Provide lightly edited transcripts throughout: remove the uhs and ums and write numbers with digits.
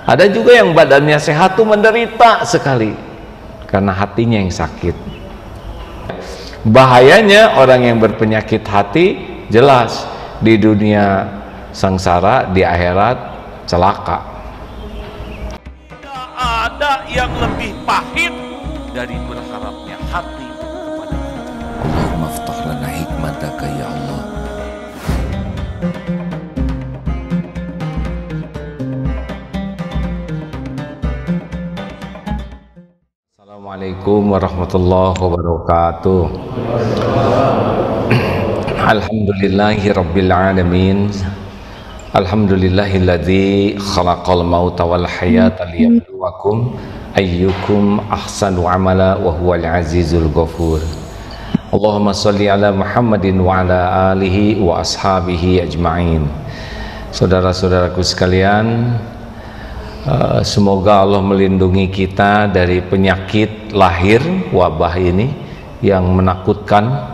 Ada juga yang badannya sehat tuh menderita sekali karena hatinya yang sakit. Bahayanya orang yang berpenyakit hati jelas, di dunia sengsara, di akhirat celaka. Tidak ada yang lebih pahit dari berharapnya hati kepada Allah. Allahumma ftah lana hikmataka ya Allah. Assalamualaikum warahmatullahi wabarakatuh. Alhamdulillahi rabbil alamin. Alhamdulillahilladzi khalaqal mauta wal hayata liyabluwakum ayyukum ahsanu amala wa huwal azizul ghafur. Allahumma shalli ala Muhammadin wa ala alihi wa ashabihi ajma'in. Saudara-saudaraku sekalian, semoga Allah melindungi kita dari penyakit lahir, wabah ini yang menakutkan.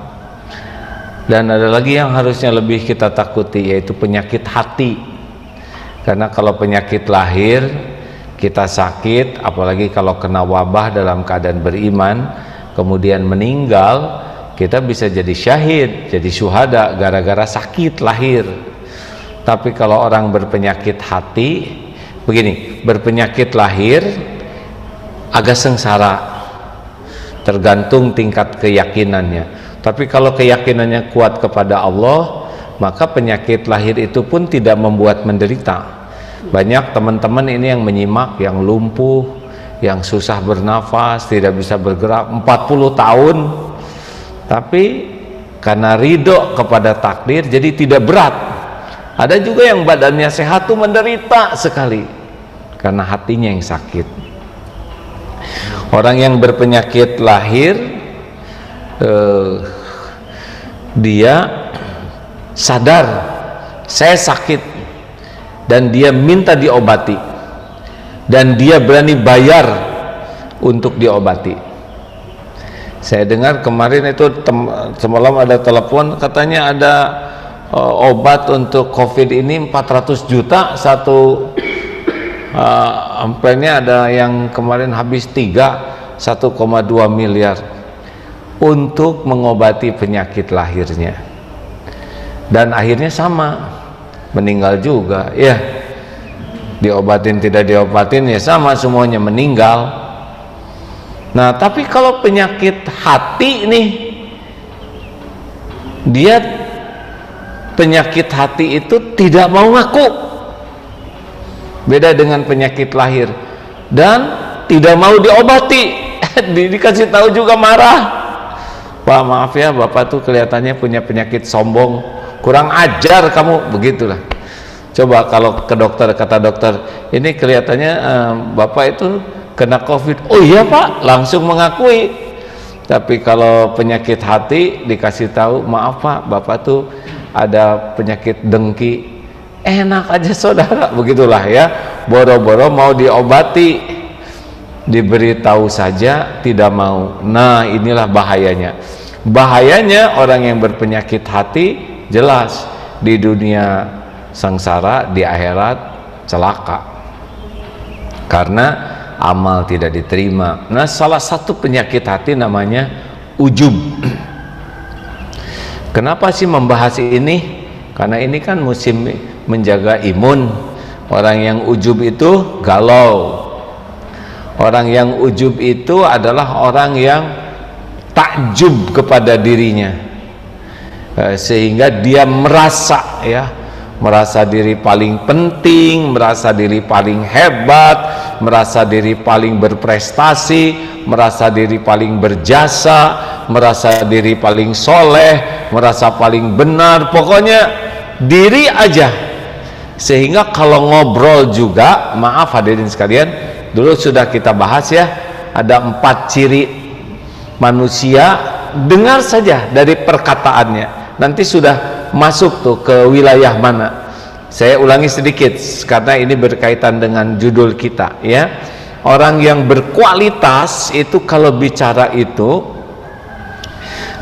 Dan ada lagi yang harusnya lebih kita takuti, yaitu penyakit hati. Karena kalau penyakit lahir kita sakit, apalagi kalau kena wabah dalam keadaan beriman kemudian meninggal, kita bisa jadi syahid, jadi syuhada gara-gara sakit lahir. Tapi kalau orang berpenyakit hati, begini, berpenyakit lahir agak sengsara, tergantung tingkat keyakinannya. Tapi kalau keyakinannya kuat kepada Allah, maka penyakit lahir itu pun tidak membuat menderita. Banyak teman-teman ini yang menyimak, yang lumpuh, yang susah bernafas, tidak bisa bergerak 40 tahun, tapi karena ridho kepada takdir jadi tidak berat. Ada juga yang badannya sehat tuh menderita sekali karena hatinya yang sakit. Orang yang berpenyakit lahir, dia sadar saya sakit dan dia minta diobati, dan dia berani bayar untuk diobati. Saya dengar kemarin itu semalam ada telepon, katanya ada obat untuk COVID ini 400 juta satu, ampelnya ada yang kemarin habis 1,2 miliar untuk mengobati penyakit lahirnya, dan akhirnya sama, meninggal juga. Ya, diobatin tidak diobatin ya sama, semuanya meninggal. Nah, tapi kalau penyakit hati nih, dia penyakit hati itu tidak mau ngaku, beda dengan penyakit lahir, dan tidak mau diobati. Dikasih tahu juga marah. Pak, maaf ya, Bapak tuh kelihatannya punya penyakit sombong, kurang ajar kamu, begitulah. Coba kalau ke dokter, kata dokter, ini kelihatannya Bapak itu kena COVID. Oh iya Pak, langsung mengakui. Tapi kalau penyakit hati dikasih tahu, maaf Pak, Bapak tuh ada penyakit dengki. Enak aja saudara, begitulah ya. Boro-boro mau diobati, diberitahu saja tidak mau. Nah, inilah bahayanya. Bahayanya orang yang berpenyakit hati jelas, di dunia sengsara, di akhirat celaka karena amal tidak diterima. Nah, salah satu penyakit hati namanya ujub. Kenapa sih membahas ini? Karena ini kan musim menjaga imun. Orang yang ujub itu galau. Orang yang ujub itu adalah orang yang takjub kepada dirinya, sehingga dia merasa, ya, merasa diri paling penting, merasa diri paling hebat, merasa diri paling berprestasi, merasa diri paling berjasa, merasa diri paling soleh, merasa paling benar, pokoknya diri aja. Sehingga kalau ngobrol juga, maaf hadirin sekalian, dulu sudah kita bahas ya, ada 4 ciri manusia. Dengar saja dari perkataannya, nanti sudah masuk tuh ke wilayah mana. Saya ulangi sedikit karena ini berkaitan dengan judul kita, ya. Orang yang berkualitas itu kalau bicara itu,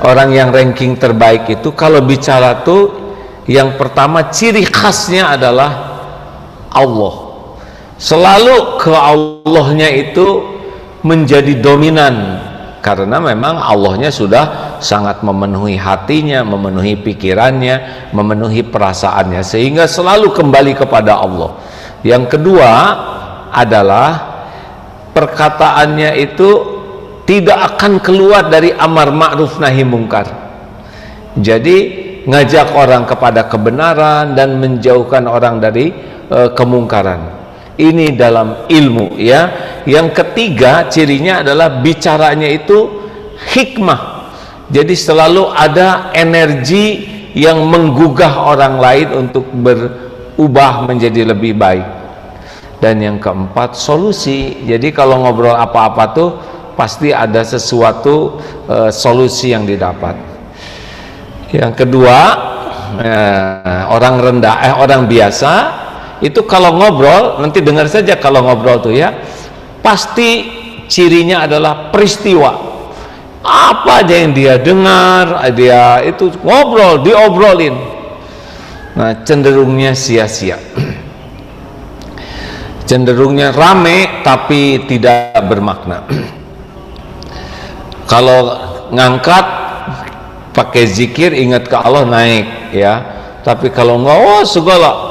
orang yang ranking terbaik itu kalau bicara tuh yang pertama ciri khasnya adalah Allah. Selalu ke Allahnya itu menjadi dominan, karena memang Allahnya sudah sangat memenuhi hatinya, memenuhi pikirannya, memenuhi perasaannya, sehingga selalu kembali kepada Allah. Yang kedua adalah perkataannya itu tidak akan keluar dari amar ma'ruf nahi mungkar. Jadi ngajak orang kepada kebenaran dan menjauhkan orang dari kemungkaran. Ini dalam ilmu, ya. Yang ketiga cirinya adalah bicaranya itu hikmah. Jadi selalu ada energi yang menggugah orang lain untuk berubah menjadi lebih baik. Dan yang keempat, solusi. Jadi kalau ngobrol apa-apa tuh pasti ada sesuatu solusi yang didapat. Yang kedua, orang biasa itu kalau ngobrol, nanti dengar saja kalau ngobrol tuh ya, pasti cirinya adalah peristiwa. Apa aja yang dia dengar, dia itu ngobrol, diobrolin. Nah, cenderungnya sia-sia. Cenderungnya rame tapi tidak bermakna. Kalau ngangkat pakai zikir, ingat ke Allah, naik ya. Tapi kalau enggak, segala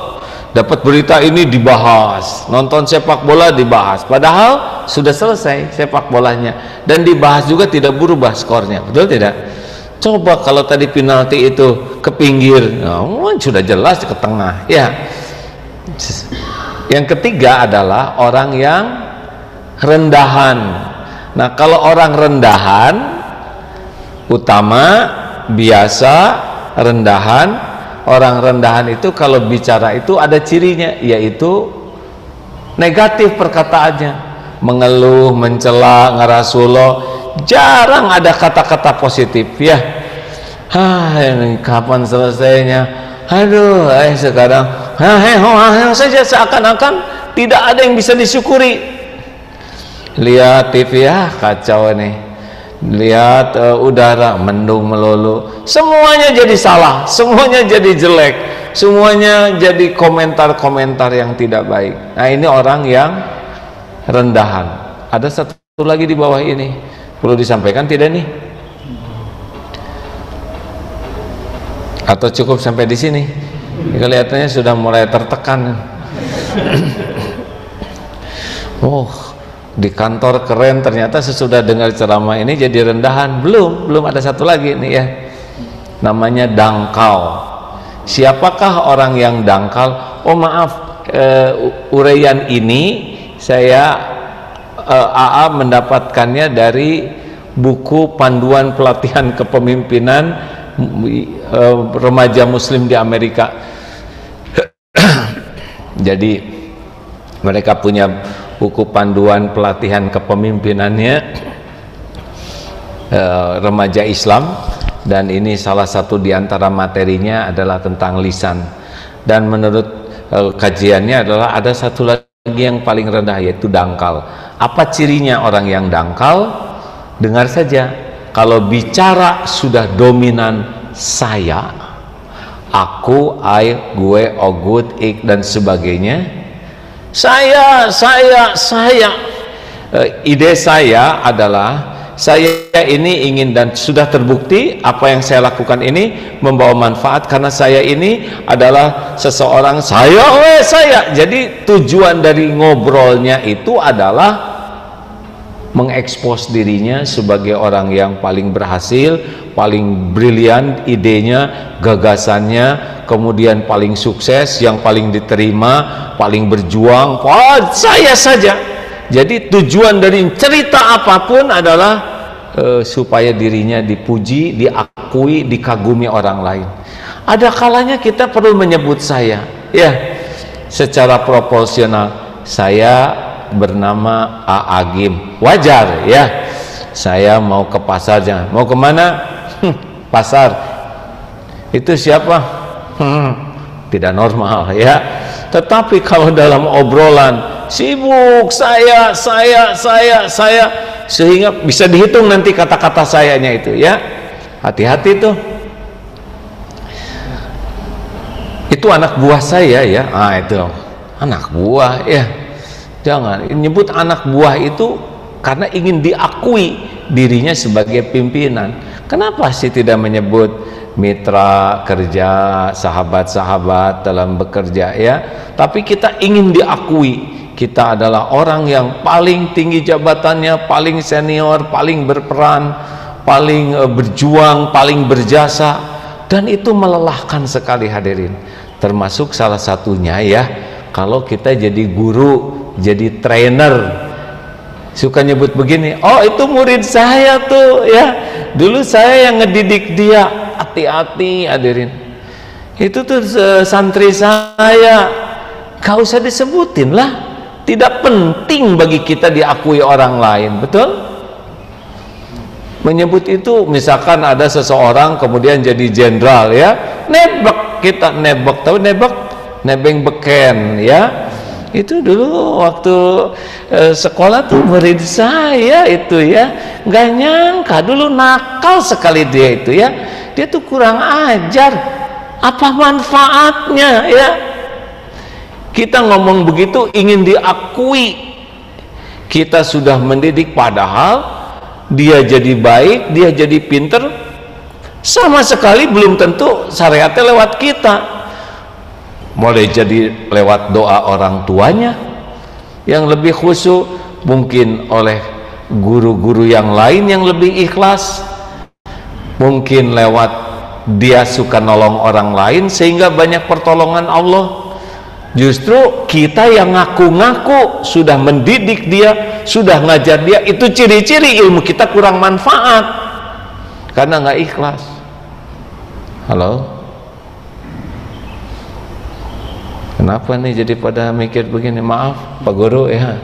dapat berita ini dibahas, nonton sepak bola dibahas, padahal sudah selesai sepak bolanya, dan dibahas juga tidak berubah skornya, betul tidak? Coba kalau tadi penalti itu ke pinggir, sudah jelas ke tengah, ya. Yang ketiga adalah orang yang rendahan. Nah, kalau orang rendahan, utama, biasa, rendahan. Orang rendahan itu kalau bicara itu ada cirinya, yaitu negatif perkataannya, mengeluh, mencela, ngarasullah, jarang ada kata-kata positif, ya. Ini kapan selesainya? Aduh, sekarang saja, seakan-akan tidak ada yang bisa disyukuri. Lihat TV, kacau nih. Lihat udara, mendung melulu, semuanya jadi salah, semuanya jadi jelek, semuanya jadi komentar-komentar yang tidak baik. Nah, ini orang yang rendahan. Ada satu lagi di bawah ini, perlu disampaikan tidak nih? Atau cukup sampai di sini? Kelihatannya sudah mulai tertekan. Di kantor keren, ternyata sesudah dengar ceramah ini jadi rendahan. Belum ada satu lagi nih, ya. Namanya dangkal. Siapakah orang yang dangkal? Oh maaf, uraian ini saya AA mendapatkannya dari buku panduan pelatihan kepemimpinan remaja muslim di Amerika. Jadi mereka punya buku panduan pelatihan kepemimpinannya remaja Islam, dan ini salah satu di antara materinya adalah tentang lisan. Dan menurut kajiannya adalah ada satu lagi yang paling rendah, yaitu dangkal. Apa cirinya orang yang dangkal? Dengar saja. Kalau bicara sudah dominan saya, aku, gue, ogut, ik, dan sebagainya. Saya ide saya adalah saya ini ingin, dan sudah terbukti apa yang saya lakukan ini membawa manfaat, karena saya ini adalah seseorang, saya. Jadi tujuan dari ngobrolnya itu adalah mengekspos dirinya sebagai orang yang paling berhasil, paling brilian idenya, gagasannya, kemudian paling sukses, yang paling diterima, paling berjuang, saya saja. Jadi tujuan dari cerita apapun adalah supaya dirinya dipuji, diakui, dikagumi orang lain. Ada kalanya kita perlu menyebut saya, ya, secara proporsional. Saya bernama Agim, wajar ya. Saya mau ke pasar, jangan. Mau kemana? Pasar. Itu siapa? Tidak normal ya. Tetapi kalau dalam obrolan sibuk saya, sehingga bisa dihitung nanti kata-kata sayanya itu, ya. Hati-hati tuh. Itu anak buah saya, ya. Itu anak buah, ya. Jangan nyebut anak buah itu karena ingin diakui dirinya sebagai pimpinan. Kenapa sih tidak menyebut mitra kerja, sahabat-sahabat dalam bekerja ya? Tapi kita ingin diakui kita adalah orang yang paling tinggi jabatannya, paling senior, paling berperan, paling berjuang, paling berjasa, dan itu melelahkan sekali hadirin. Termasuk salah satunya ya, kalau kita jadi guru, jadi trainer, suka nyebut begini, oh itu murid saya tuh ya, dulu saya yang ngedidik dia. Hati-hati hadirin, itu tuh santri saya, gak usah disebutin lah. Tidak penting bagi kita diakui orang lain, betul? Menyebut itu, misalkan ada seseorang kemudian jadi jenderal ya, nebak kita, nebak, tahu nebak? Nebeng beken ya. Itu dulu waktu sekolah tuh murid saya itu ya, nggak nyangka, dulu nakal sekali dia itu ya. Dia tuh kurang ajar, apa manfaatnya ya? Kita ngomong begitu ingin diakui kita sudah mendidik, padahal dia jadi baik, dia jadi pinter, sama sekali belum tentu syariatnya lewat kita. Boleh jadi lewat doa orang tuanya yang lebih khusyuk, mungkin oleh guru-guru yang lain yang lebih ikhlas, mungkin lewat dia suka nolong orang lain sehingga banyak pertolongan Allah. Justru kita yang ngaku-ngaku sudah mendidik dia, sudah ngajar dia, itu ciri-ciri ilmu kita kurang manfaat karena nggak ikhlas. Halo, kenapa nih jadi pada mikir begini? Maaf Pak Guru ya,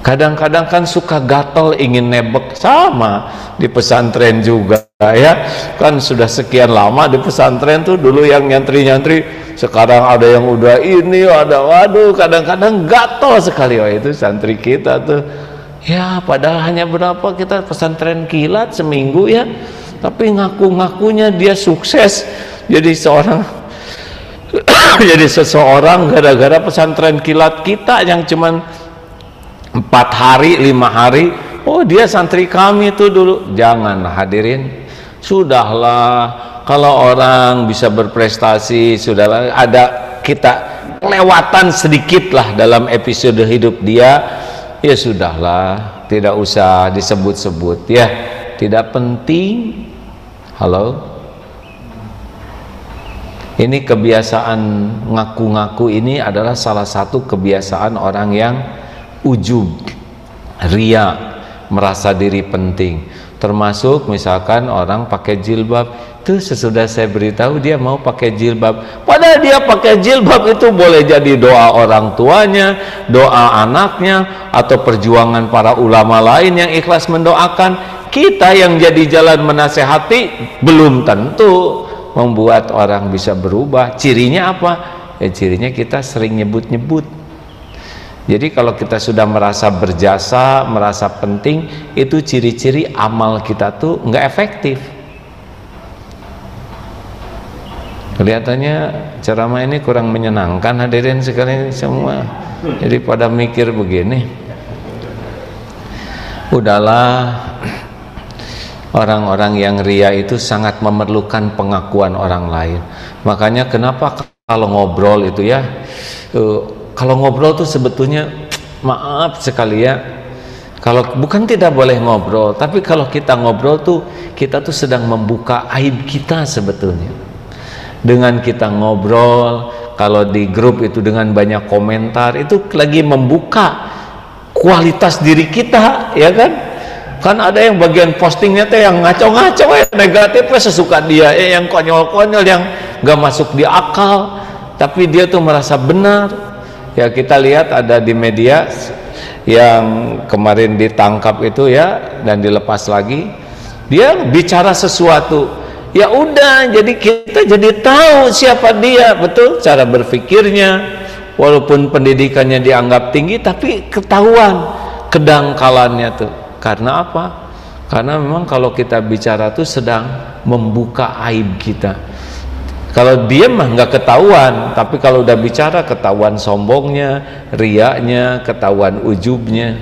kadang-kadang kan suka gatel ingin nebek. Sama di pesantren juga ya, kan sudah sekian lama di pesantren tuh, dulu yang nyantri-nyantri, sekarang ada yang udah ini, ada, waduh, kadang-kadang gatel sekali. Oh itu santri kita tuh ya, padahal hanya berapa kita pesantren kilat seminggu ya, tapi ngaku-ngakunya dia sukses jadi seorang jadi seseorang gara-gara pesantren kilat kita yang cuman 4 hari 5 hari, oh dia santri kami tuh dulu. Jangan hadirin, sudahlah. Kalau orang bisa berprestasi, sudahlah, ada kita kelewatan sedikit lah dalam episode hidup dia, ya sudahlah, tidak usah disebut-sebut ya, tidak penting. Halo, ini kebiasaan ngaku-ngaku ini adalah salah satu kebiasaan orang yang ujub, ria, merasa diri penting. Termasuk misalkan orang pakai jilbab, tuh sesudah saya beritahu dia mau pakai jilbab, padahal dia pakai jilbab itu boleh jadi doa orang tuanya, doa anaknya, atau perjuangan para ulama lain yang ikhlas mendoakan. Kita yang jadi jalan menasehati belum tentu membuat orang bisa berubah. Cirinya apa? Ya cirinya kita sering nyebut-nyebut. Jadi kalau kita sudah merasa berjasa, merasa penting, itu ciri-ciri amal kita tuh nggak efektif. Kelihatannya ceramah ini kurang menyenangkan hadirin sekalian semua. Jadi pada mikir begini, udahlah, orang-orang yang ria itu sangat memerlukan pengakuan orang lain. Makanya kenapa kalau ngobrol itu ya, kalau ngobrol tuh sebetulnya, maaf sekali ya, kalau bukan tidak boleh ngobrol, tapi kalau kita ngobrol tuh kita tuh sedang membuka aib kita sebetulnya. Dengan kita ngobrol, kalau di grup itu dengan banyak komentar, itu lagi membuka kualitas diri kita, ya kan? Kan ada yang bagian postingnya tuh yang ngaco-ngaco ya, negatifnya sesuka dia, yang konyol-konyol, yang gak masuk di akal, tapi dia tuh merasa benar. Ya kita lihat ada di media yang kemarin ditangkap itu ya, dan dilepas lagi, dia bicara sesuatu, ya udah, jadi kita jadi tahu siapa dia, betul, cara berpikirnya, walaupun pendidikannya dianggap tinggi, tapi ketahuan kedangkalannya tuh. Karena apa? Karena memang kalau kita bicara tuh sedang membuka aib kita. Kalau diam mah nggak ketahuan, tapi kalau udah bicara ketahuan sombongnya, riaknya, ketahuan ujubnya.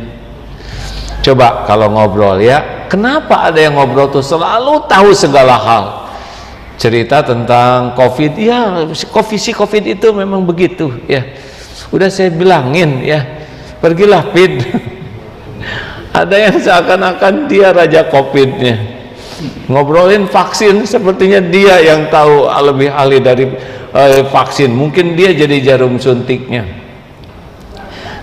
Coba kalau ngobrol ya, kenapa ada yang ngobrol tuh selalu tahu segala hal? Cerita tentang COVID, ya COVID itu memang begitu ya. Udah saya bilangin ya, pergilah Pid. Ada yang seakan-akan dia raja COVID-nya. Ngobrolin vaksin, sepertinya dia yang tahu, lebih ahli dari vaksin. Mungkin dia jadi jarum suntiknya.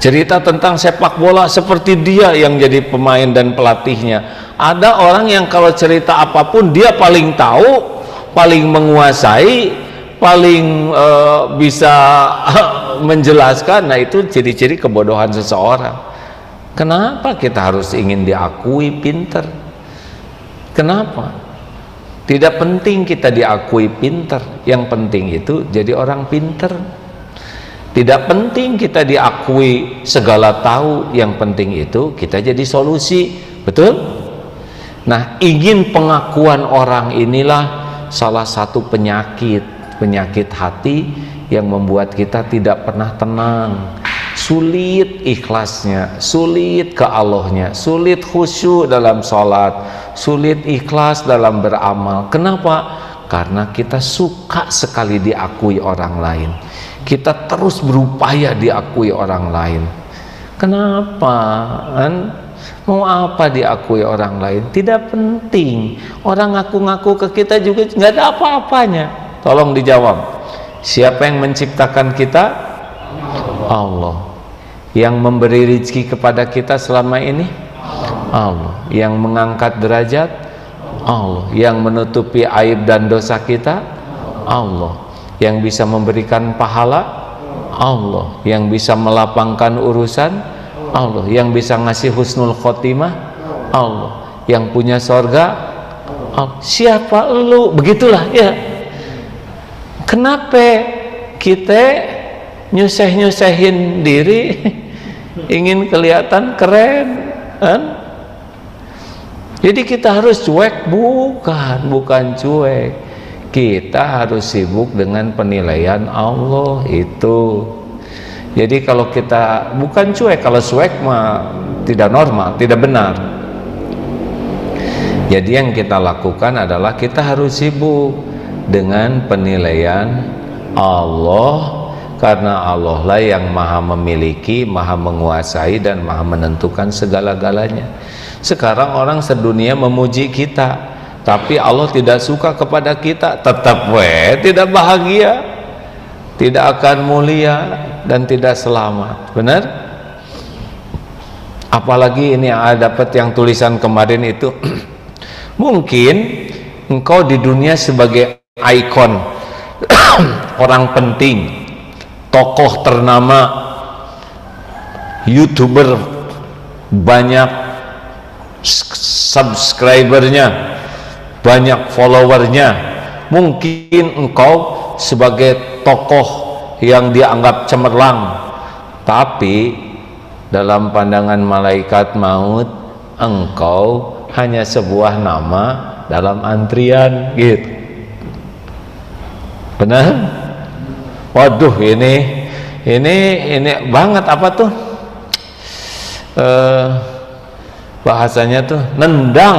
Cerita tentang sepak bola, seperti dia yang jadi pemain dan pelatihnya. Ada orang yang kalau cerita apapun dia paling tahu, paling menguasai, paling bisa menjelaskan. Nah, itu ciri-ciri kebodohan seseorang. Kenapa kita harus ingin diakui pinter? Kenapa? Tidak penting kita diakui pinter, yang penting itu jadi orang pinter. Tidak penting kita diakui segala tahu, yang penting itu kita jadi solusi. Betul? Nah, ingin pengakuan orang inilah salah satu penyakit hati yang membuat kita tidak pernah tenang, sulit ikhlasnya, sulit ke Allahnya, sulit khusyuk dalam sholat, sulit ikhlas dalam beramal. Kenapa? Karena kita suka sekali diakui orang lain, kita terus berupaya diakui orang lain. Kenapa? Mau apa diakui orang lain? Tidak penting. Orang ngaku-ngaku ke kita juga nggak ada apa-apanya. Tolong dijawab. Siapa yang menciptakan kita? Allah. Yang memberi rezeki kepada kita selama ini? Allah. Yang mengangkat derajat? Allah. Yang menutupi aib dan dosa kita? Allah. Yang bisa memberikan pahala? Allah. Yang bisa melapangkan urusan? Allah. Yang bisa ngasih husnul khotimah? Allah. Yang punya sorga? Allah. Siapa lu? Begitulah ya. Kenapa kita nyusah-nyusahin diri ingin kelihatan keren kan? Jadi kita harus cuek? Bukan cuek, kita harus sibuk dengan penilaian Allah itu. Jadi kalau kita bukan cuek, kalau cuek mah tidak normal, tidak benar. Jadi yang kita lakukan adalah kita harus sibuk dengan penilaian Allah, karena Allah lah yang maha memiliki, maha menguasai, dan maha menentukan segala-galanya. Sekarang orang sedunia memuji kita, tapi Allah tidak suka kepada kita, tetap tidak bahagia, tidak akan mulia, dan tidak selamat. Benar? Apalagi ini dapat yang tulisan kemarin itu mungkin engkau di dunia sebagai ikon, orang penting, tokoh ternama, YouTuber, banyak subscribernya, banyak followernya. Mungkin engkau sebagai tokoh yang dianggap cemerlang, tapi dalam pandangan malaikat maut engkau hanya sebuah nama dalam antrian gitu. Benar? Waduh, ini banget apa tuh bahasanya tuh nendang.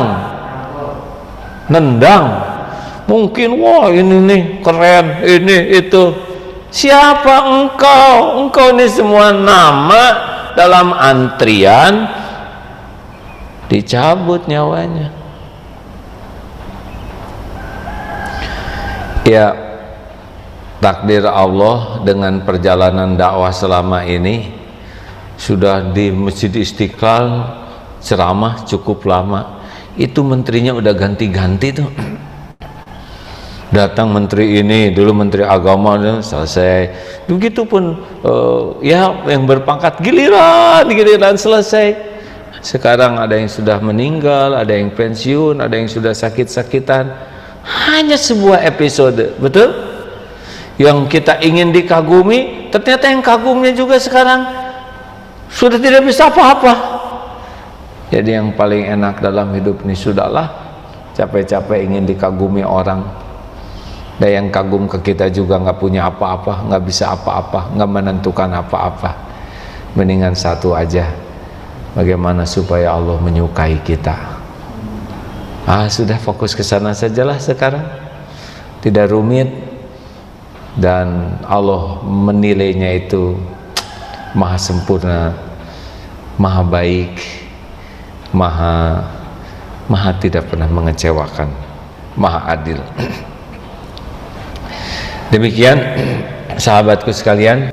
Mungkin wah ini nih keren, ini itu. Siapa engkau ini semua nama dalam antrian, dicabut nyawanya. Ya, takdir Allah dengan perjalanan dakwah selama ini, sudah di Masjid Istiqlal ceramah cukup lama, itu menterinya udah ganti-ganti tuh. Datang menteri ini, dulu menteri agama, selesai. Begitupun ya yang berpangkat giliran selesai. Sekarang ada yang sudah meninggal, ada yang pensiun, ada yang sudah sakit-sakitan. Hanya sebuah episode, betul? Yang kita ingin dikagumi, ternyata yang kagumnya juga sekarang sudah tidak bisa apa-apa. Jadi yang paling enak dalam hidup ini, sudahlah capek-capek ingin dikagumi orang, Dan yang kagum ke kita juga nggak punya apa-apa, nggak bisa apa-apa, nggak menentukan apa-apa. Mendingan satu aja, bagaimana supaya Allah menyukai kita. Sudah fokus ke sana sajalah sekarang, tidak rumit, dan Allah menilainya itu maha sempurna, maha baik, maha tidak pernah mengecewakan, maha adil. Demikian sahabatku sekalian,